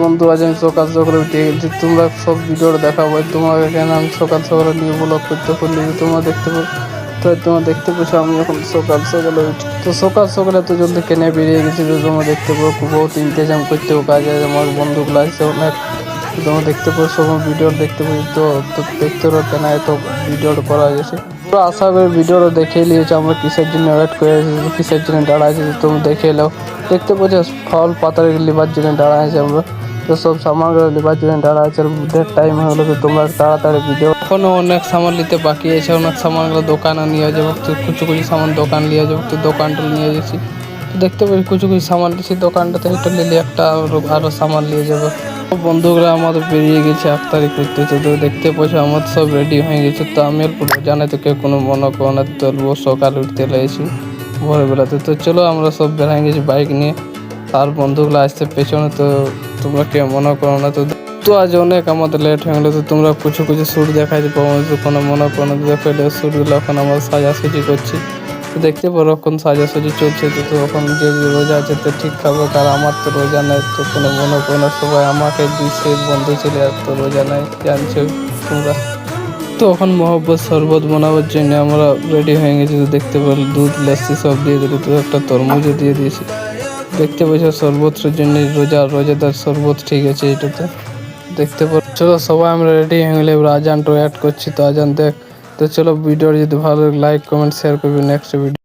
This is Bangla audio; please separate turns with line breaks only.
বন্ধু আজ আমি সকাল সকালে উঠে গেছি, তোমরা সব ভিডিও দেখাবো তোমাকে কেন আমি সকাল সকালে নিয়ে ব্লগ করতে পারলি তোমরা দেখতে পাবো। তো তোমরা দেখতে পেয়েছো আমি এখন সকাল সকালে উঠি, তো সকাল সকালে এত জলদি কেনে বেরিয়ে গেছি তো তোমরা দেখতে পাবো বহুত ইন্তজাম করতে হবে কাজে। আমার বন্ধুগুলো আছে অনেক, তোমরা দেখতে পাচ্ছ আমার ভিডিও দেখতে পাচ্ছি, তো দেখতে পারো কেন এত ভিডিও করা গেছে। তো আশা করি ভিডিওটা দেখে নিয়েছো আমরা কিসের জন্য ওয়েট করে আছি, কিসের জন্য দাঁড়াইছি তুমি দেখে নাও। দেখতে পাচ্ছ ফল পাতার লিবার জন্য দাঁড়া আছে আমরা, তো সব সামানগুলো লিবার জন্য দাঁড়া আছে। বুধের টাইম হলো তো তোমরা তাড়াতাড়ি ভিডিও, এখনো অনেক সামান নিতে বাকি আছে, অনেক সামানগুলো দোকানে নিয়ে যাবো, তো কিছু কিছু সামান দোকান নিয়ে যাবো, তো দোকানটা নিয়ে যাচ্ছি। তো দেখতে পাচ্ছি কিছু কিছু সামান দিচ্ছি দোকানটাতে, এটা নিলে একটা আরো সামান নিয়ে যাবো। বন্ধুরা আমাদের বেরিয়ে গেছে আফতারি করতেছে, তো দেখতে পাচ্ছি আমার সব রেডি হয়ে গেছে। তো আমি অল্প জানাই তো কেউ কোনো মনে করো না, তো সকাল উঠতে লেগেছি ভোরবেলাতে। তো চলো আমরা সব বেরিয়ে গেছি বাইক নিয়ে, আর বন্ধুগুলো আসছে পেছনে, তো তোমরা কেউ মনে করো না। তো তো আজ অনেক আমাদের লেট হয়ে গেলো, তো তোমরা কিছু কিছু শ্যুট দেখাই দিবো, কোনো মনে করো না। দেখো শ্যুটগুলো এখন আমরা সাজাসুজি করছি, তো দেখতে পারো এখন সাজাসুজি চলছে। তো এখন যে রোজা আছে তো ঠিক খাবো, কারণ আমার তো রোজা নেই, তো কোনো মনে করো না। সবাই আমাকে দিচ্ছে বন্ধু ছেলে আর তো রোজা নেই জানছো তোমরা। তো এখন মহব্বত শরবত বানাবার জন্য আমরা রেডি হয়ে গেছি, তো দেখতে পারো দুধ লস্যি সব দিয়ে দিলি, তো একটা তরমুজও দিয়ে দিয়েছি। দেখতে পাচ্ছ শরবতের জন্য রোজাদার শরবত ঠিক আছে এটাতে দেখতে পাচ্ছ। চলো সবাই আমরা রেডি হয়ে গেলে এবার আজানটা অ্যাড করছি, তো আজান দেখ। তো চলো ভিডিও যদি ভালো লাইক কমেন্ট শেয়ার করবে নেক্সট ভিডিও।